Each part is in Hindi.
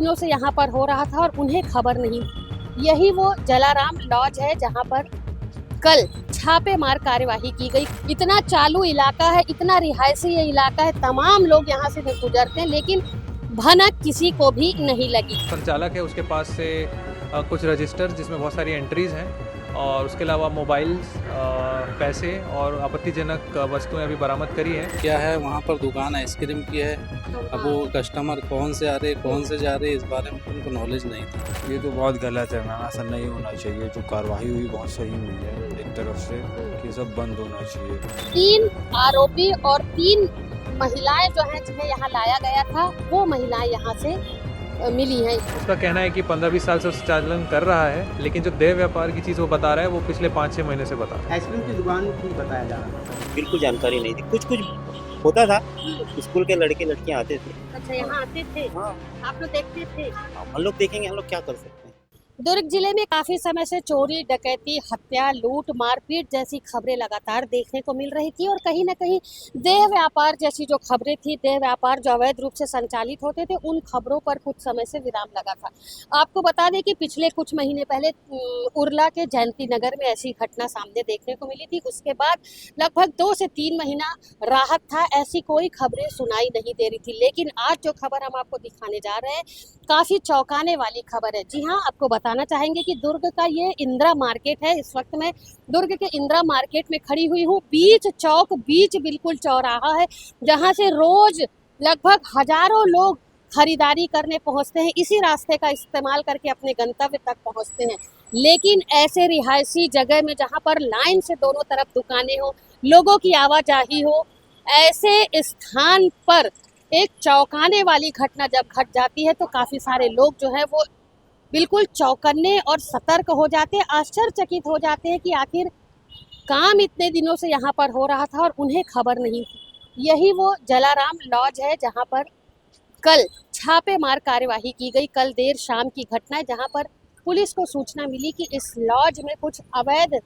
दिनों से यहाँ पर हो रहा था और उन्हें खबर नहीं। यही वो जलाराम लॉज है जहाँ पर कल छापेमार कार्यवाही की गई। इतना चालू इलाका है, इतना रिहायशी ये इलाका है, तमाम लोग यहाँ से गुजरते हैं, लेकिन भनक किसी को भी नहीं लगी। संचालक है, उसके पास से कुछ रजिस्टर जिसमें बहुत सारी एंट्रीज हैं और उसके अलावा मोबाइल्स, पैसे और आपत्तिजनक वस्तुएं अभी बरामद करी हैं। क्या है वहाँ पर दुकान आइसक्रीम की है। अब वो कस्टमर कौन से आ रहे कौन से जा रहे इस बारे में उनको नॉलेज नहीं था। ये तो बहुत गलत है मैम, ऐसा नहीं होना चाहिए। जो कार्रवाई हुई बहुत सही हुई है एक तरफ से कि सब बंद होना चाहिए। 3 आरोपी और 3 महिलाएं जो हैं जिन्हें यहाँ लाया गया था, वो महिलाएं यहाँ से मिली हैं। उसका कहना है कि 15-20 साल से संचालन कर रहा है, लेकिन जो देह व्यापार की चीज़ वो बता रहा है वो पिछले 5-6 महीने से बता रहा है। आइसक्रीम की दुकान भी बताया जा रहा था। बिल्कुल जानकारी नहीं थी। कुछ कुछ होता था, स्कूल के लड़के लड़कियां आते थे। अच्छा, यहाँ आते थे? हाँ, आप लोग देखते थे? हम लोग देखेंगे, हम लोग क्या कर सकते हैं। दुर्ग जिले में काफी समय से चोरी, डकैती, हत्या, लूट, मारपीट जैसी खबरें लगातार देखने को मिल रही थी और कहीं न कहीं देह व्यापार जैसी जो खबरें थी, देह व्यापार जो अवैध रूप से संचालित होते थे, उन खबरों पर कुछ समय से विराम लगा था। आपको बता दें कि पिछले कुछ महीने पहले उरला के जयंती नगर में ऐसी घटना सामने देखने को मिली थी। उसके बाद लगभग 2 से 3 महीना राहत था, ऐसी कोई खबरें सुनाई नहीं दे रही थी। लेकिन आज जो खबर हम आपको दिखाने जा रहे हैं, काफी चौंकाने वाली खबर है। जी हाँ, आपको बताना चाहेंगे कि दुर्ग का ये इंदिरा मार्केट है। इस वक्त मैं दुर्ग के इंदिरा मार्केट में खड़ी हुई हूँ। बीच चौक, बीच बिल्कुल चौराहा है जहाँ से रोज लगभग हजारों लोग खरीदारी करने पहुँचते हैं। इसी रास्ते का इस्तेमाल करके अपने गंतव्य तक पहुँचते हैं। लेकिन ऐसे रिहायशी जगह में जहाँ पर लाइन से दोनों तरफ दुकानें हो, लोगों की आवाजाही हो, ऐसे स्थान पर एक चौंकाने वाली घटना जब घट जाती है तो काफी सारे लोग जो है वो बिल्कुल चौकन्ने और सतर्क हो जाते हैं, आश्चर्यचकित हो जाते हैं कि आखिर काम इतने दिनों से यहाँ पर हो रहा था और उन्हें खबर नहीं थी। यही वो जलाराम लॉज है जहाँ पर कल छापेमार कार्यवाही की गई। कल देर शाम की घटना है जहाँ पर पुलिस को सूचना मिली कि इस लॉज में कुछ अवैध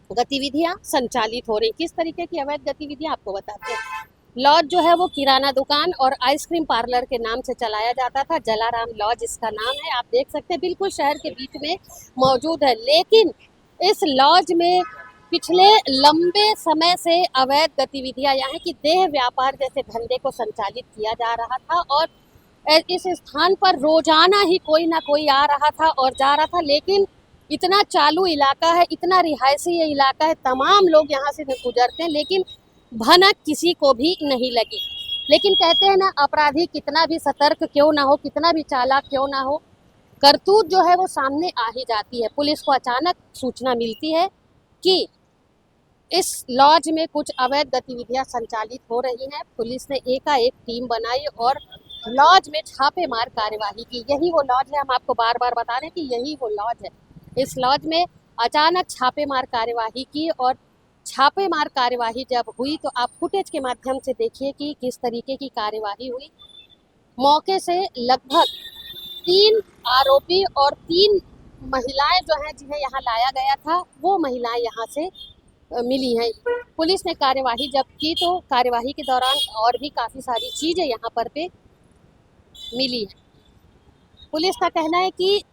गतिविधियां संचालित हो रही। किस तरीके की अवैध गतिविधियां आपको बताते हैं। लॉज जो है वो किराना दुकान और आइसक्रीम पार्लर के नाम से चलाया जाता था। जलाराम लॉज इसका नाम है। आप देख सकते हैं बिल्कुल शहर के बीच में मौजूद है। लेकिन इस लॉज में पिछले लंबे समय से अवैध गतिविधियां यहाँ की देह व्यापार जैसे धंधे को संचालित किया जा रहा था और इस स्थान पर रोजाना ही कोई ना कोई आ रहा था और जा रहा था। लेकिन इतना चालू इलाका है, इतना रिहायशी ये इलाका है, तमाम लोग यहाँ से गुजरते हैं, लेकिन भनक किसी को भी नहीं लगी। लेकिन कहते हैं ना, अपराधी कितना भी सतर्क क्यों ना हो, कितना भी चालाक क्यों ना हो, करतूत जो है वो सामने आ ही जाती है। पुलिस को अचानक सूचना मिलती है कि इस लॉज में कुछ अवैध गतिविधियां संचालित हो रही हैं। पुलिस ने एकाएक टीम बनाई और लॉज में छापेमार कार्यवाही की। यही वो लॉज है, हम आपको बार बार बता रहे हैं कि यही वो लॉज है। इस लॉज में अचानक छापेमार कार्यवाही की और छापेमार कार्यवाही जब हुई तो आप फुटेज के माध्यम से देखिए कि किस तरीके की कार्यवाही हुई। मौके से लगभग 3 आरोपी और 3 महिलाएं जो हैं जिन्हें यहाँ लाया गया था, वो महिलाएं यहाँ से मिली हैं। पुलिस ने कार्यवाही जब की तो कार्यवाही के दौरान और भी काफ़ी सारी चीज़ें यहाँ पर पे मिली हैं। पुलिस का कहना है कि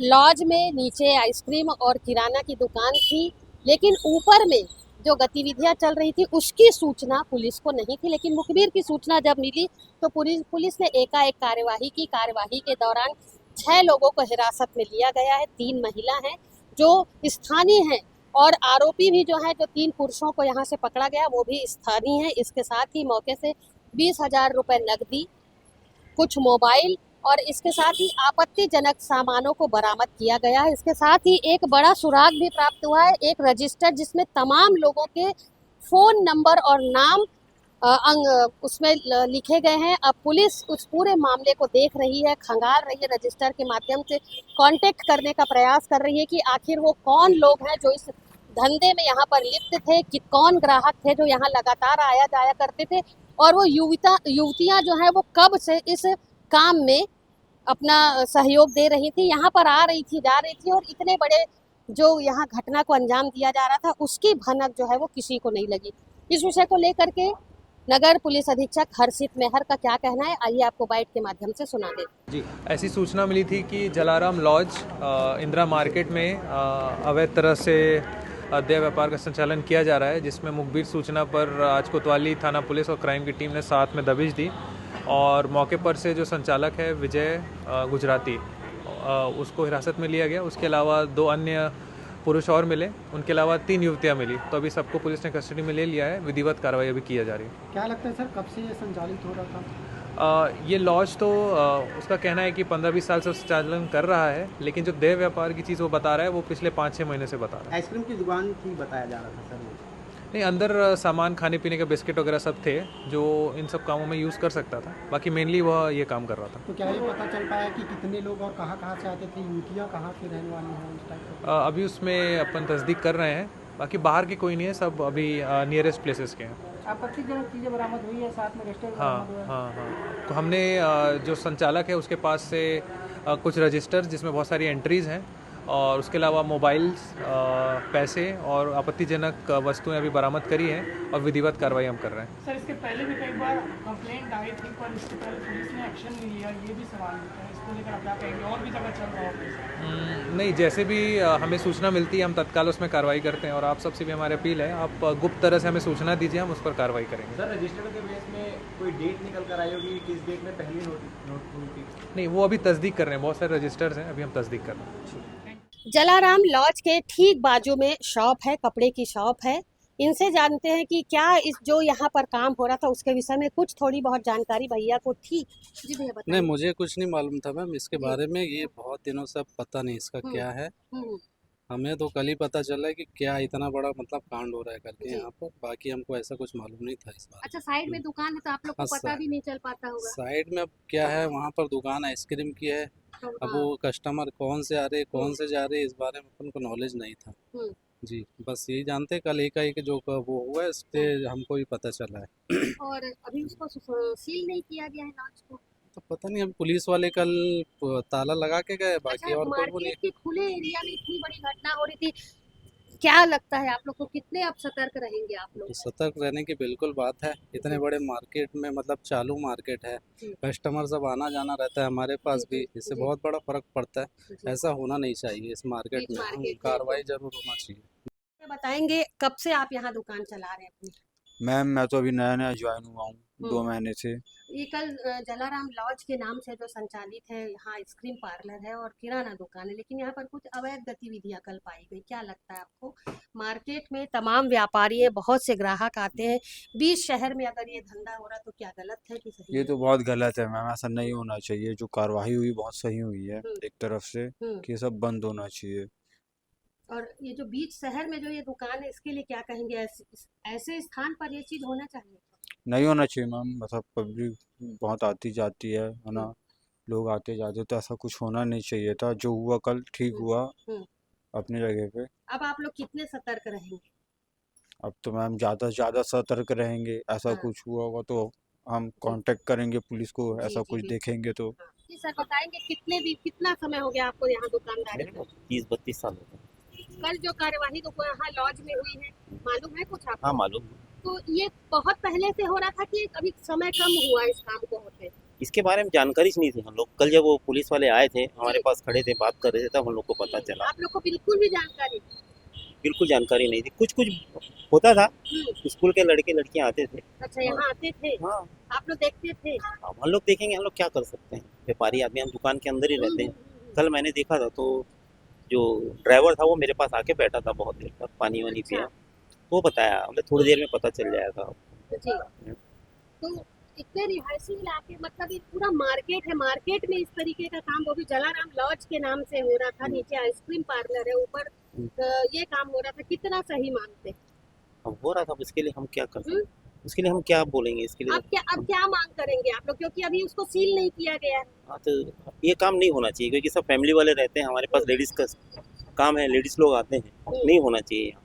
लॉज में नीचे आइसक्रीम और किराना की दुकान थी, लेकिन ऊपर में जो गतिविधियां चल रही थी उसकी सूचना पुलिस को नहीं थी। लेकिन मुखबिर की सूचना जब मिली तो पुलिस ने एकाएक कार्यवाही की। कार्यवाही के दौरान 6 लोगों को हिरासत में लिया गया है। 3 महिला हैं जो स्थानीय हैं और आरोपी भी जो है, जो 3 पुरुषों को यहाँ से पकड़ा गया वो भी स्थानीय हैं। इसके साथ ही मौके से 20,000 रुपये नकदी, कुछ मोबाइल और इसके साथ ही आपत्तिजनक सामानों को बरामद किया गया है। इसके साथ ही एक बड़ा सुराग भी प्राप्त हुआ है, एक रजिस्टर जिसमें तमाम लोगों के फ़ोन नंबर और नाम उसमें लिखे गए हैं। अब पुलिस उस पूरे मामले को देख रही है, खंगाल रही है, रजिस्टर के माध्यम से कांटेक्ट करने का प्रयास कर रही है कि आखिर वो कौन लोग हैं जो इस धंधे में यहाँ पर लिप्त थे, कि कौन ग्राहक थे जो यहाँ लगातार आया जाया करते थे और वो युवतियाँ जो हैं वो कब से इस काम में अपना सहयोग दे रही थी, यहाँ पर आ रही थी, जा रही थी और इतने बड़े जो यहाँ घटना को अंजाम दिया जा रहा था उसकी भनक जो है वो किसी को नहीं लगी। इस विषय को लेकर के नगर पुलिस अधीक्षक हर्षित मेहर का क्या कहना है, आइए आपको बाइट के माध्यम से सुना दें। ऐसी सूचना मिली थी कि जलाराम लॉज इंदिरा मार्केट में अवैध तरह से देह व्यापार का संचालन किया जा रहा है, जिसमें मुखबिर सूचना पर आज कोतवाली थाना पुलिस और क्राइम की टीम ने साथ में दबिश दी और मौके पर से जो संचालक है विजय गुजराती उसको हिरासत में लिया गया। उसके अलावा 2 अन्य पुरुष और मिले, उनके अलावा 3 युवतियां मिली। तो अभी सबको पुलिस ने कस्टडी में ले लिया है, विधिवत कार्रवाई अभी की जा रही है। क्या लगता है सर, कब से ये संचालित हो रहा था? ये लॉज तो उसका कहना है कि 15-20 साल से संचालन कर रहा है, लेकिन जो देह व्यापार की चीज़ वो बता रहा है वो पिछले 5-6 महीने से बता रहा है। आइसक्रीम की दुकान थी बताया जा रहा था सर ये। नहीं, अंदर सामान खाने पीने के बिस्किट वगैरह सब थे जो इन सब कामों में यूज़ कर सकता था। बाकी मेनली वह ये काम कर रहा था। तो क्या ये पता चल पाया कि कितने लोग और कहाँ से आते थे, युवतियाँ कहाँ की रहने वाली हैं उस टाइप का? अभी उसमें अपन तस्दीक कर रहे हैं। बाकी बाहर के कोई नहीं है, सब अभी नियरेस्ट प्लेसेस के हैं। आपत्तिजनक चीज़ें बरामद हुई है, साथ में रजिस्टर बरामद हुआ है। हाँ। तो हमने जो संचालक है उसके पास से कुछ रजिस्टर जिसमें बहुत सारी एंट्रीज़ हैं और उसके अलावा मोबाइल्स, पैसे और आपत्तिजनक वस्तुएं अभी बरामद करी हैं और विधिवत कार्रवाई हम कर रहे हैं। सर, इसके पहले भी कई बार कंप्लेंट आई थी, पर इसके पहले पुलिस ने एक्शन नहीं लिया, ये भी सवाल उठता है। इसको लेकर आप क्या कहेंगे? और भी जगह चल रहा होगा? नहीं, जैसे भी हमें सूचना मिलती है हम तत्काल उसमें कार्रवाई करते हैं और आप सबसे भी हमारी अपील है, आप गुप्त तरह से हमें सूचना दीजिए, हम उस पर कार्रवाई करेंगे। सर, रजिस्टर के बेस में कोई डेट निकल कर आई होगी, किस डेट में पहली नोट हुई थी? नहीं, वो अभी तस्दीक कर रहे हैं, बहुत सारे रजिस्टर्स हैं, अभी हम तस्दीक कर रहे हैं। जलाराम लॉज के ठीक बाजू में शॉप है, कपड़े की शॉप है। इनसे जानते हैं कि क्या इस जो यहाँ पर काम हो रहा था उसके विषय में कुछ थोड़ी बहुत जानकारी भैया को थी। जी भैया बताइए। नहीं, मुझे कुछ नहीं मालूम था मैम इसके बारे में। ये बहुत दिनों से अब पता नहीं इसका क्या है। हमें तो कल ही पता चला है कि क्या इतना बड़ा मतलब कांड हो रहा है करके यहाँ पर। बाकी हमको ऐसा कुछ मालूम नहीं था इस बारे अच्छा, साइड में दुकान है तो आप लोग को हाँ, पता भी नहीं चल पाता होगा। साइड में अब क्या है, वहाँ पर दुकान आइसक्रीम की है। अब वो कस्टमर कौन से आ रहे कौन से जा रहे इस बारे में अपन को नॉलेज नहीं था जी। बस यही जानते कल एक जो वो हुआ है इससे हमको भी पता चला है। और अभी उसको सील नहीं किया गया है लॉज को? तो पता नहीं, हम पुलिस वाले कल ताला लगा के गए, बाकी अच्छा, और कोई वो नहीं। मार्केट के खुले एरिया में इतनी बड़ी घटना हो रही थी, क्या लगता है आप लोग को कितने अब सतर्क रहेंगे आप लोग? सतर्क रहने की बिल्कुल बात है। इतने बड़े मार्केट में मतलब चालू मार्केट है, कस्टमर सब आना जाना रहता है हमारे पास भी, इससे बहुत बड़ा फर्क पड़ता है। ऐसा होना नहीं चाहिए इस मार्केट में, कार्रवाई जरूर होना चाहिए। बताएंगे कब से आप यहाँ दुकान चला रहे हैं अपनी? मैम मैं तो अभी नया ज्वाइन हुआ हूँ, 2 महीने से। ये कल जलाराम लॉज के नाम से जो संचालित है, यहाँ आइसक्रीम पार्लर है और किराना दुकान है, लेकिन यहाँ पर कुछ अवैध गतिविधियां कल पाई गई। क्या लगता है आपको? मार्केट में तमाम व्यापारी है, बहुत से ग्राहक आते हैं, बीच शहर में अगर ये धंधा हो रहा तो क्या गलत है कि सही? ये तो बहुत गलत है मैम, ऐसा नहीं होना चाहिए। जो कार्रवाई हुई बहुत सही हुई है एक तरफ से कि ये सब बंद होना चाहिए। और ये जो बीच शहर में जो ये दुकान है, इसके लिए क्या कहेंगे? ऐसे स्थान पर ये चीज होना चाहिए? नहीं होना चाहिए मैम, मतलब पब्लिक बहुत आती जाती है ना, लोग आते जाते, तो ऐसा कुछ होना नहीं चाहिए था। जो हुआ कल ठीक हुआ अपनी जगह पे। अब आप लोग कितने सतर्क रहेंगे? अब तो मैम ज़्यादा से ज़्यादा सतर्क रहेंगे। ऐसा कुछ हुआ होगा तो हम कांटेक्ट करेंगे पुलिस को, ऐसा कुछ देखेंगे तो। जी सर, बताएंगे कितना समय हो गया आपको यहाँ दुकानदारी को? 30-32 साल हो गए। कल जो कार्यवाही तो यहाँ लॉज में हुई है, मालूम है कुछ आपको? हाँ मालूम। तो ये बहुत पहले से हो रहा था कि अभी समय कम हुआ इस काम को होते? इसके बारे में जानकारी नहीं थी हम लोग। कल जब वो पुलिस वाले आए थे हमारे पास खड़े थे, बात कर रहे थे, तब हम लोग को पता चला। आप लोग को बिल्कुल भी जानकारी? बिल्कुल जानकारी नहीं थी। कुछ होता था, स्कूल के लड़के लड़कियां आते थे। अच्छा, यहाँ आते थे? हाँ, आप लोग देखते थे? हम लोग देखेंगे, हम लोग क्या कर सकते हैं, व्यापारी आदमी, हम दुकान के अंदर ही रहते हैं। कल मैंने देखा था तो जो ड्राइवर था वो मेरे पास आके बैठा था बहुत देर तक, पानी वानी पिया, वो बताया, मतलब थोड़ी देर में पता चल जाएगा। जी, तो इतने रिहायशी इलाके, मतलब ये पूरा मार्केट है, मार्केट में इस तरीके का काम, वो भी जलाराम लॉज के नाम से हो रहा था, नीचे आइसक्रीम पार्लर है, ऊपर ये काम हो रहा था, कितना सही मानते? अब हो रहा था, इसके लिए हम क्या कर सकते हैं? उसके लिए हम क्या बोलेंगे इसके लिए? अब क्या मांग करेंगे आप लोग, क्योंकि अभी उसको सील नहीं किया गया है? हाँ, तो ये काम नहीं होना चाहिए क्योंकि सब फैमिली वाले रहते हैं। हमारे पास लेडीज का काम है, लेडीज लोग आते हैं, नहीं होना चाहिए यहाँ पे।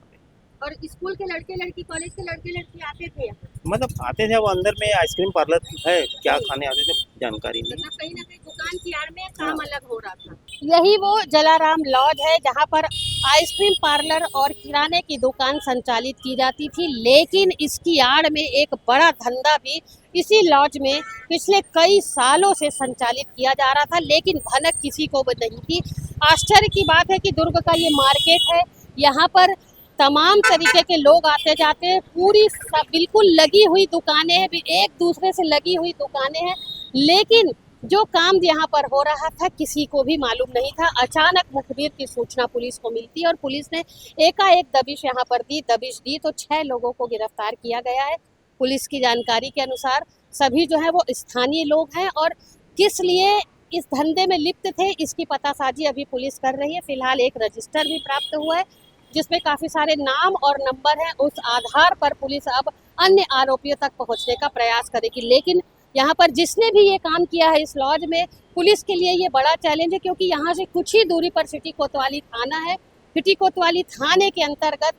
और स्कूल के लड़के लड़की, कॉलेज के लड़के लड़की आते थे यहाँ? मतलब आते थे, वो अंदर में आइसक्रीम पार्लर है, क्या खाने आते थे जानकारी नहीं। कहीं ना कहीं दुकान की आड़ में काम अलग हो रहा था। यही वो जलाराम लॉज है जहाँ पर आइसक्रीम पार्लर और किराने की दुकान संचालित की जाती थी, लेकिन इसकी आड़ में एक बड़ा धंधा भी इसी लॉज में पिछले कई सालों से संचालित किया जा रहा था, लेकिन भनक किसी को भी नहीं थी। आश्चर्य की बात है कि दुर्ग का ये मार्केट है, यहाँ पर तमाम तरीके के लोग आते जाते हैं, पूरी बिल्कुल लगी हुई दुकानें हैं, एक दूसरे से लगी हुई दुकानें हैं, लेकिन जो काम यहाँ पर हो रहा था किसी को भी मालूम नहीं था। अचानक मुखबिर की सूचना पुलिस को मिलती और पुलिस ने एकाएक दबिश यहाँ पर दबिश दी तो 6 लोगों को गिरफ्तार किया गया है। पुलिस की जानकारी के अनुसार सभी जो है वो स्थानीय लोग हैं और किस लिए इस धंधे में लिप्त थे इसकी पतासाजी अभी पुलिस कर रही है। फिलहाल एक रजिस्टर भी प्राप्त हुआ है जिसमें काफी सारे नाम और नंबर हैं। उस आधार पर पुलिस अब अन्य आरोपियों तक पहुंचने का प्रयास करेगी, लेकिन यहाँ पर जिसने भी ये काम किया है इस लॉज में, पुलिस के लिए ये बड़ा चैलेंज है, क्योंकि यहाँ से कुछ ही दूरी पर सिटी कोतवाली थाना है। सिटी कोतवाली थाने के अंतर्गत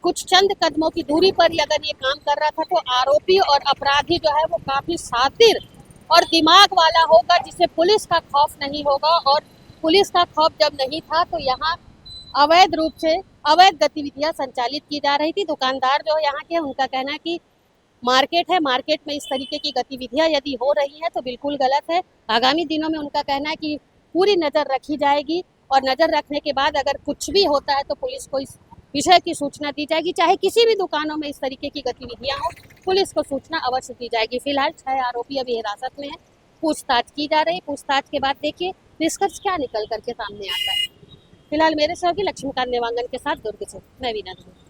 कुछ चंद कदमों की दूरी पर ही अगर ये काम कर रहा था तो आरोपी और अपराधी जो है वो काफी शातिर और दिमाग वाला होगा, जिसे पुलिस का खौफ नहीं होगा। और पुलिस का खौफ जब नहीं था तो यहाँ अवैध रूप से अवैध गतिविधियां संचालित की जा रही थी। दुकानदार जो यहाँ के उनका कहना है कि मार्केट है, मार्केट में इस तरीके की गतिविधियां यदि हो रही है तो बिल्कुल गलत है। आगामी दिनों में उनका कहना है कि पूरी नज़र रखी जाएगी और नज़र रखने के बाद अगर कुछ भी होता है तो पुलिस को इस विषय की सूचना दी जाएगी। चाहे किसी भी दुकानों में इस तरीके की गतिविधियां हो, पुलिस को सूचना अवश्य दी जाएगी। फिलहाल 6 आरोपी अभी हिरासत में है, पूछताछ की जा रही। पूछताछ के बाद देखिए निष्कर्ष क्या निकल करके सामने आता है। फिलहाल मेरे सहयोगी लक्ष्मीकांत नेवांगन के साथ दुर्ग से मैं वीना।